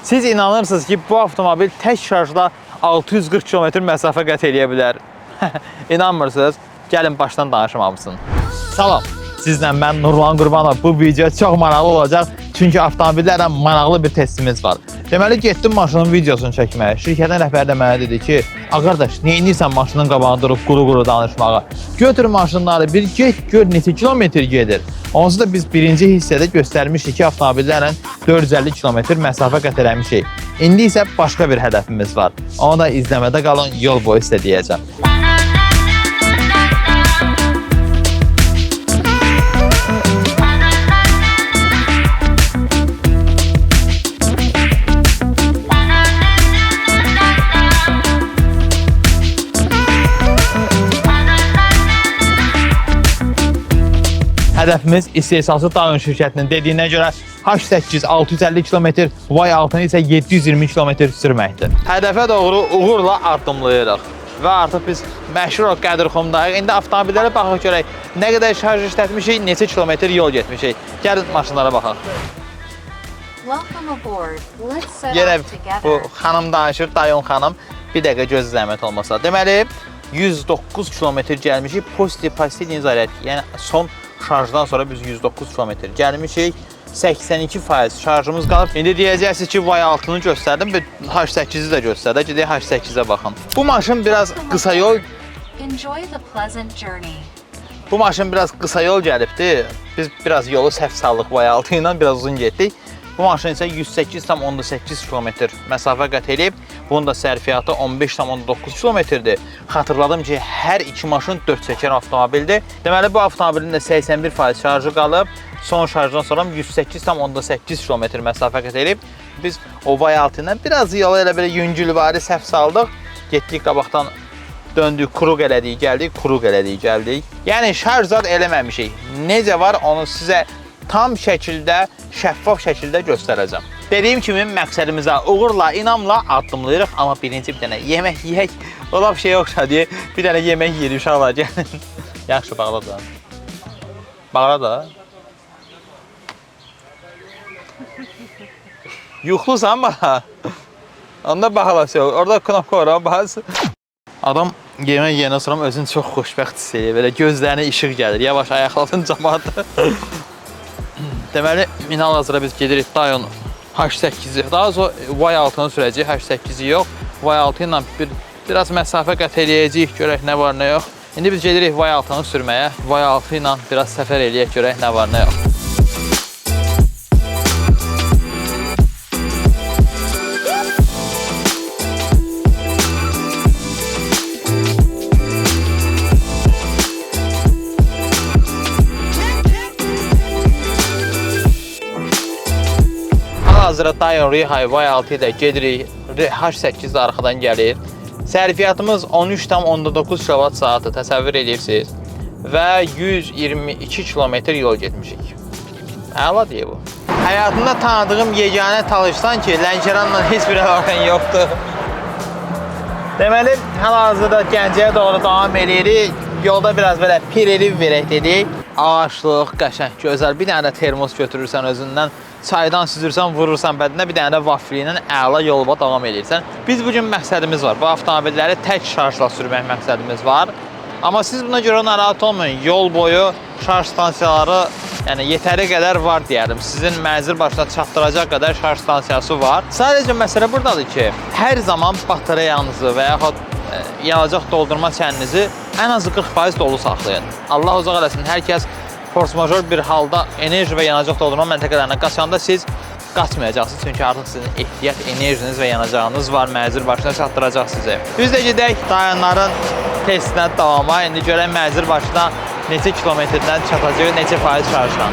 Siz inanırsınız ki, bu avtomobil tək şarjla 640 km məsafə qət edə bilər. İnanmırsınız? Gəlin başdan danışmamısın. Salam, sizlə mən Nurlan Qurbanov. Bu video çox maraqlı olacaq. Çünki avtomobillərlə maraqlı bir testimiz var. Deməli, getdim maşının videosunu çəkməyə. Şirkətin rəhbəri də mənə dedi ki, qardaş, nə edirsən maşının qabağında durub quru-quru danışmağa? Götür maşınları bir get, gör neçə kilometr gedir. Onsuz da biz birinci hissədə göstərmişdik ki, avtomobillərlə 450 km məsafə qət eləmişik. İndi isə başqa bir hədəfimiz var. Onu da izləmədə qalın, yol boyu sizə deyəcəm. Hədəfimiz istehsalçı Daewoo şirkətinin dediyinə görə H8 650 km, Y6 isə 720 km sürməkdir. Hədəfə doğru uğurla addımlayırıq və artıq biz məşhur Qədirxumdayıq. İndi avtomobillərə baxaq görək, nə qədər şarj işlətmişik, neçə kilometr yol getmişik. Gəlin maşınlara baxaq. Yenə bu xanım danışır, Dayon xanım. Bir dəqiqə göz zəhmət olmasa. Deməli, 109 km gəlmişik, pozitiv nəzarət. Yəni son şarjdan sonra biz 109 km gəlmişik. 82% şarjımız qalıb. İndi deyəcəksiniz ki, Y6-nı göstərdim, H8-i də göstərdim. Gedək H8-ə baxın. Bu maşın biraz qısa yol. Bu maşın biraz qısa yol gəlibdi. Biz biraz yolu səhv saldıq Y6 ilə, biraz uzun getdik. Bu maşın isə 108,8 km məsafə qət edib. Bunun da sərfiyyatı 15,9 km-dir. Xatırladım ki, hər iki maşın 4 çəkər avtomobildir. Deməli, bu avtomobilin də 81% şarjı qalıb. Son şarjdan sonra 108,8 km məsafə qət edib. Biz o Y6 ilə biraz yolu elə belə yüngülvari səhv saldıq. Getdik qabaqdan, döndük, kuruq elədik, gəldik, kuruq elədik, gəldik. Yəni, şarj zad eləməmişik. Necə var, onu sizə tam şəkildə, şəffaf şəkildə göstərəcəm. Dediyim kimi məqsədimizə uğurla, inamla addımlayırıq. Amma birinci bir dənə yemək yeyək. Ola bir şey yoxsa deyə bir dənə yemək yeyirik uşaqlar, gəlin. Yaxşı, bağla da. Bağla da. Yuxlusan baxa. Onda baxalası yox. Orada knopka var, amma baxası. Adam yemək yiyəndən sonra özünü çox xoşbəxt hiss edir. Belə gözlərinə işıq gəlir. Yavaş ayaqladın cəmaatı. Deməli, hal-hazırda biz gedirik Daewoo H8-i. Daha sonra Y6-nı sürəcəyik, H8-i yox. Y6 ilə biraz məsafə qət eləyəcəyik, görək nə var, nə yox. İndi biz gedirik Y6-nı sürməyə. Y6 ilə biraz səfər eləyək, görək nə var, nə yox. Hazırda Daewoo Rihai Y6 ilə gedirik, H8 arxadan gəlir. Sərfiyyatımız 13,9 kWh təsəvvür edirsiniz və 122 km yol getmişik. Əla deyə bu. Həyatımda tanıdığım yeganə talışsan ki, Lənkəranla heç bir əlaqən yoxdur. Deməli, hal-hazırda Gəncəyə doğru davam edirik. Yolda biraz belə pireliv verək dedik. Ağaçlıq, qəşəng, gözəl. Bir dənə də termos götürürsən özündən. Çaydan süzürsən, vurursan bədənə, bir dənə də vafli ilə əla yolba davam edirsən. Biz bugün məqsədimiz var. Bu avtomobilləri tək şarjla sürmək məqsədimiz var. Amma siz buna görə narahat olmayın. Yol boyu şarj stansiyaları yetəri qədər var deyəlim. Sizin mənzil başına çatdıracaq qədər şarj stansiyası var. Sadəcə məsələ buradadır ki, hər zaman batareyanızı və yaxud yanacaq doldurma çəninizi ən azı 40% dolu saxlayın. Allah uzaq eləsin, hər kəs force major bir halda enerji və yanacaq doldurma məntəqələrinə qaçanda siz qaçmayacaqsınız. Çünki artıq sizin ehtiyat enerjiniz və yanacağınız var, mənzil başına çatdıracaq sizi. Biz də gedək Daewoo'ların testinə davama. İndi görək mənzil başına neçə kilometrdən çatacaq, neçə faiz şarjdan.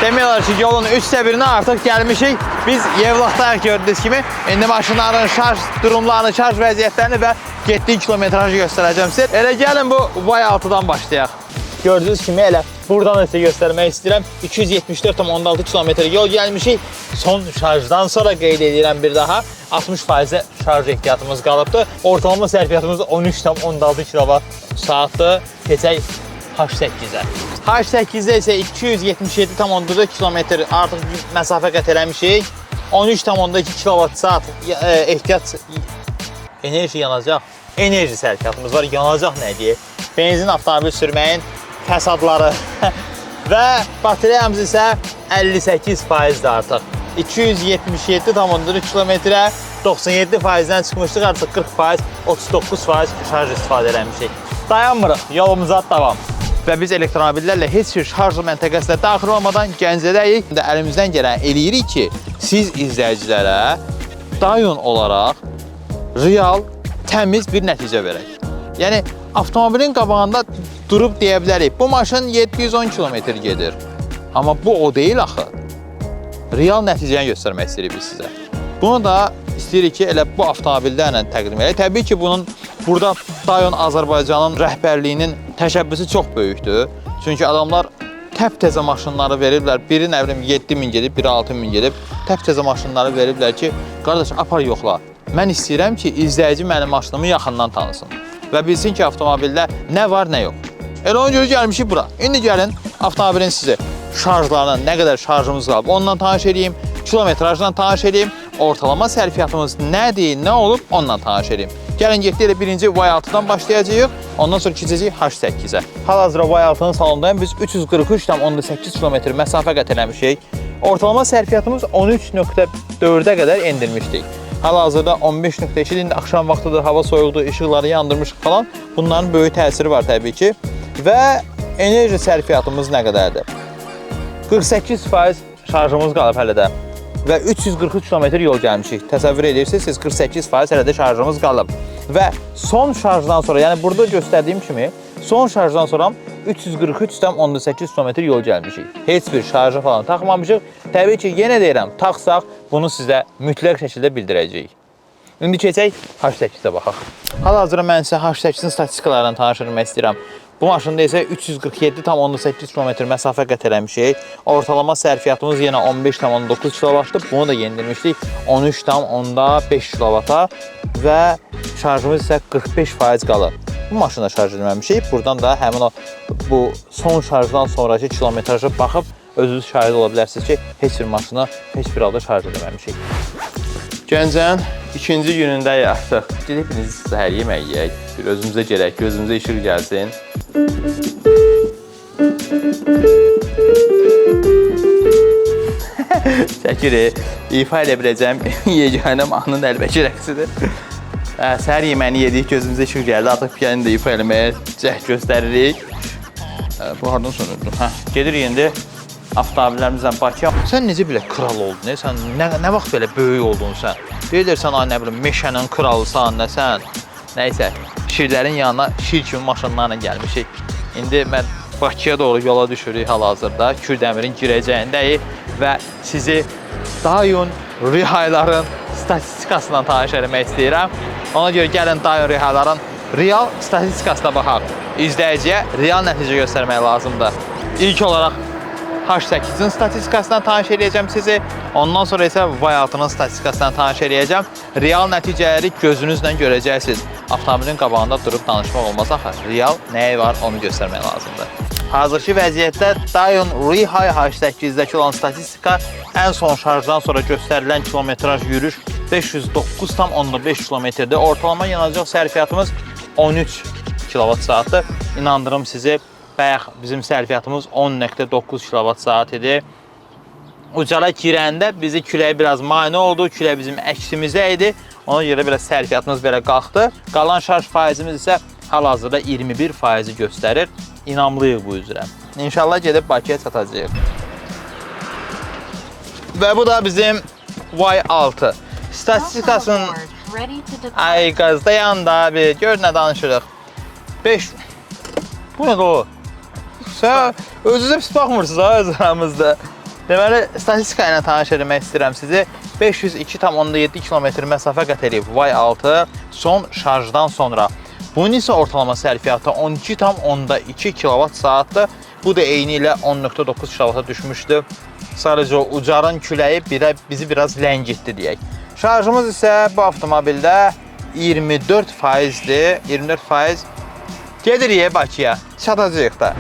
Demək olar ki, yolun 3/1-nə artıq gəlmişik. Biz Yevlaxdayıq gördüyünüz kimi. İndi maşınların şarj durumlarını, şarj vəziyyətlərini və getdiyi kilometrajı göstərəcəm sizə. Elə gəlin bu Y6-dan başlayaq. Gördüyünüz kimi elə buradan da sizə göstərmək istəyirəm. 274,6 km yol gəlmişik. Son şarjdan sonra qeyd edirəm bir daha. 60% şarj ehtiyatımız qalıbdır. Ortalama sərfiyyatımız 13,6 kWh-dır. Keçək H8-ə. H8-də isə 277,4 km artıq məsafə qət eləmişik. 13,2 kWh ehtiyat enerji yanacaq. Enerji sərfiyyatımız var. Yanacaq nə deyək? Benzin avtomobil sürməyin fəsadları və bateriyamız isə 58%-dir artıq. 277,3 kilometrə 97%-dən çıxmışdıq, artıq 40%, 39% şarj istifadə eləmişik. Dayanmırıq, yolumuza davam. Və biz elektromobillərlə heç bir şarj məntəqəsinə daxil olmadan Gəncədəyik. Əlimizdən gələn eləyirik ki, siz izləyicilərə dayon olaraq real, təmiz bir nəticə verək. Yəni, avtomobilin qabağında durub deyə bilərik, bu maşın 710 km gedir. Amma bu o deyil axı. Real nəticəni göstərmək istəyirik biz sizə. Bunu da istəyirik ki, elə bu avtomobillərlə təqdim edək. Təbii ki, bunun burada Dayon Azərbaycanın rəhbərliyinin təşəbbüsü çox böyükdür. Çünki adamlar təp-təzə maşınları veriblər. Biri nə bilim 7.000 gedib, biri 6.000 gedib. Təp-təzə maşınları veriblər ki, qardaş apar yoxla. Mən istəyirəm ki, izləyici mənim maşınımı yaxından tanısın və bilsin ki, avtomobildə nə var, nə yox. Elə ona görə gəlmişik bura. İndi gəlin, avtomobilin sizi şarjlarına, nə qədər şarjımız qalıb, ondan tanış edeyim, kilometrajla tanış edeyim, ortalama sərfiyyatımız nədir, nə olub, ondan tanış edeyim. Gəlin, getdi elə birinci Y6-dan başlayacağıq, ondan sonra keçəcəyik H8-ə. Hal-hazırda Y6-nın salondayım, biz 343,8 km məsafə qət eləmişik. Ortalama sərfiyyatımız 13,4-ə qədər endirmişdik. Hal-hazırda 15,2, indi axşam vaxtıdır, hava soyuqdur, işıqları yandırmışıq falan. Bunların böyük təsiri var təbii ki. Və enerji sərfiyyatımız nə qədərdir? 48% şarjımız qalıb hələ də. Və 343 km yol gəlmişik. Təsəvvür edirsiniz, siz 48% hələ də şarjımız qalıb. Və son şarjdan sonra, yəni burada göstərdiyim kimi, son şarjdan sonra 343,8 km yol gəlmişik. Heç bir şarjı falan taxmamışıq. Təbii ki, yenə deyirəm, taxsaq bunu sizə mütləq şəkildə bildirəcəyik. İndi keçək H8-də baxaq. Hal-hazırda mən sizə H8-in statistikalarından tanış etmək istəyirəm. Bu maşında isə 347,8 km məsafə qət eləmişik. Ortalama sərfiyyatımız yenə 15,9 kW-dır. Bunu da yendirmişdik 13,5 kW-a və şarjımız isə 45% qalır. Bu maşında şarj edilməmişik. Buradan da həmin o bu son şarjdan sonraki kilometraja baxıb özünüz şahid ola bilərsiniz ki, heç bir maşını heç bir halda şarj edilməmişik. Gəncənin ikinci günündəyik artıq. Gedib birinizi səhər yemək yeyək. Bir özümüzə gələk, gözümüzə işıq gəlsin. Şəkiri, ifa edə biləcəm yeganə mahnının əlbəki rəqsidir. Səhər yeməyini yedik, gözümüzə işıq gəldi. Artıq piyəni də ifa eləməyə cəhd göstəririk. Bu hardan sonurdu? Gedirik indi avtomobillərimizlə Bakıya. Sən necə belə kral oldun? Sən nə vaxt belə böyük oldun sən? Deyirlər sən, nə bilim, meşənin kralısan, nə sən? Nəysə, şirlərin yanına şir kimi maşınlarla gəlmişik. İndi mən Bakıya doğru yola düşürük hal-hazırda. Kürdəmirin girəcəyindəyik və sizi Dayon Rihayların statistikasından tanış etmək istəyirəm. Ona görə gəlin Dayon Rihayların real statistikasına baxaq. İzləyiciyə real nəticə göstərmək lazımdır. İlk olaraq H8-in statistikasından tanış edəcəm sizi. Ondan sonra isə Y6-nın statistikasından tanış edəcəm. Real nəticələri gözünüzlə görəcəksiniz. Avtomobilin qabağında durub danışmaq olmaz axı. Real nəyi var, onu göstərmək lazımdır. Hazırki vəziyyətdə Dayon Rihay H8-dəki olan statistika ən son şarjdan sonra göstərilən kilometraj yürüş 509,5 km-dir. Ortalama yanacaq sərfiyyatımız 13 kWh-dır. İnandırım sizi, bayaq bizim sərfiyyatımız 10,9 kWh idi. Ucala girəndə bizi küləyə biraz mane oldu. Külə bizim əksimizdə idi. Ona görə biraz sərfiyyatımız belə qalxdı. Qalan şarj faizimiz isə hal-hazırda 21% göstərir. İnamlıyıq bu üzrə. İnşallah gedib Bakıya çatacağıq. Və bu da bizim Y6. Statistikasının... Ay qaz, dayan da bir, gör nə danışırıq. 5... Bu nədir o? Sən özünüzə pis baxmırsınız ha öz aramızda. Deməli, statistika ilə tanış etmək istəyirəm sizi. 502,7 km məsafə qət edib Y6 son şarjdan sonra. Bunun isə ortalama sərfiyyatı 12,2 kWh-dır. Bu da eyni ilə 10,9 kW düşmüşdü. Sadəcə o ucarın küləyi bizi biraz ləngitdi deyək. Şarjımız isə bu avtomobildə 24%-dir. 24%. Gedirik Bakıya. Çatacağıq da.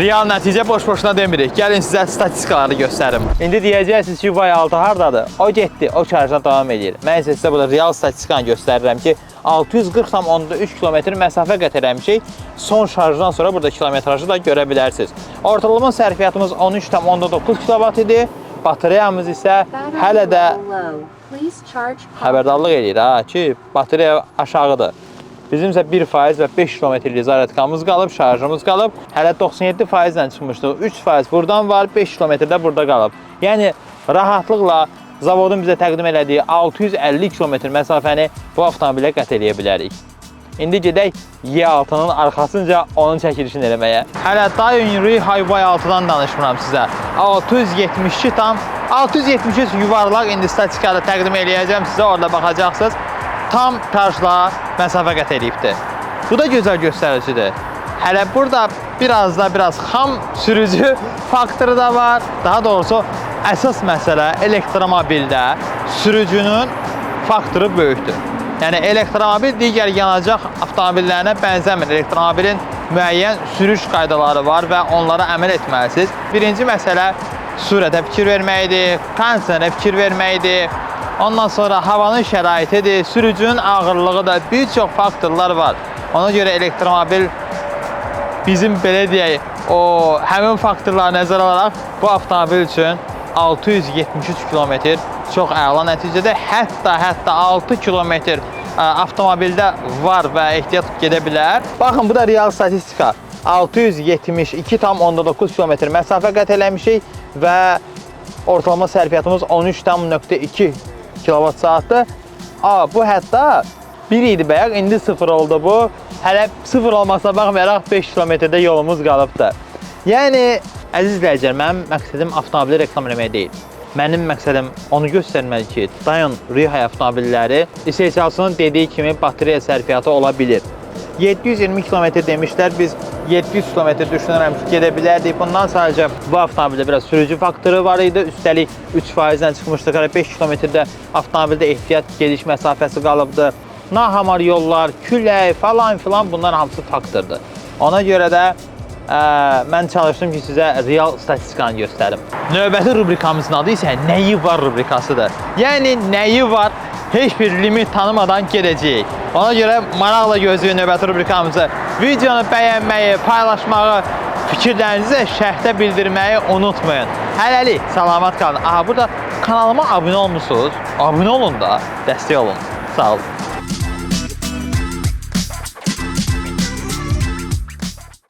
Real nəticə boş-boşuna demirik. Gəlin sizə statistikaları göstərim. İndi deyəcəksiniz ki, Y6 hardadır? O getdi, o şarjına davam edir. Mən isə sizə burada real statistikanı göstərirəm ki, 640,3 km məsafə qət eləmişik. Son şarjdan sonra burada kilometrajı da görə bilərsiniz. Ortalama sərfiyyatımız 13,9 kW idi. Bateriyamız isə hələ də xəbərdarlıq edir ki, bateriya aşağıdır. Bizim isə 1% və 5 km zaryadkamız qalıb, şarjımız qalıb. Hələ 97% ilə çıxmışdıq. 3% buradan var, 5 km də burada qalıb. Yəni, rahatlıqla zavodun bizə təqdim elədiyi 650 km məsafəni bu avtomobilə qət eləyə bilərik. İndi gedək Y6-nın arxasınca onun çəkilişini eləməyə. Hələ Daewoo Y6-dan danışmıram sizə. 673 yuvarlaq indi statistikada təqdim eləyəcəm sizə, orada baxacaqsınız. Tam şarjla məsafə qət edibdir. Bu da gözəl göstəricidir. Hələ burada biraz xam sürücü faktoru da var. Daha doğrusu əsas məsələ elektromobildə sürücünün faktoru böyükdür. Yəni elektromobil digər yanacaq avtomobillərinə bənzəmir. Elektromobilin müəyyən sürüş qaydaları var və onlara əməl etməlisiniz. Birinci məsələ sürətə fikir verməkdir, kondisionerə fikir verməkdir. Ondan sonra havanın şəraitidir, sürücünün ağırlığı da bir çox faktorlar var. Ona görə elektromobil bizim belə deyək, həmin faktorları nəzərə alaraq bu avtomobil üçün 673 km çox əla nəticədə. Hətta 6 km avtomobildə var və ehtiyat gedə bilər. Baxın, bu da real statistika. 672,9 km məsafə qət eləmişik və ortalama sərfiyyatımız 13,2 kWh-dır. Bu hətta 1 idi bəyək, indi 0 oldu bu. Hələ 0 olmasına baxmayaraq 5 km-də yolumuz qalıbdır. Yəni, əziz izləyicilər, mənim məqsədim avtomobili reklam eləmək deyil. Mənim məqsədim onu göstərmək ki, Daewoo avtomobilləri istehsalçının dediyi kimi bateriya sərfiyyatı ola bilir. 720 km demişlər, biz 700 km düşünürəm ki, gedə bilərdik. Bundan sadəcə bu avtomobildə biraz sürücü faktoru var idi. Üstəlik 3%-dən çıxmışdıq, 5 km-də avtomobildə ehtiyat gediş məsafəsi qalıbdır. Nahamar yollar, külək falan filan bunlar hamısı faktordur. Ona görə də mən çalışdım ki, sizə real statistikanı göstərim. Növbəti rubrikamızın adı isə nəyi var rubrikasıdır. Yəni, nəyi var, heç bir limit tanımadan gedəcəyik. Ona görə maraqla gözləyin növbəti rubrikamızı. Videonu bəyənməyi, paylaşmağı, fikirlərinizi şərhdə bildirməyi unutmayın. Hələlik, salamat qalın. Burada kanalıma abunə olmuşsunuz. Abunə olun da, dəstək olun. Sağ olun.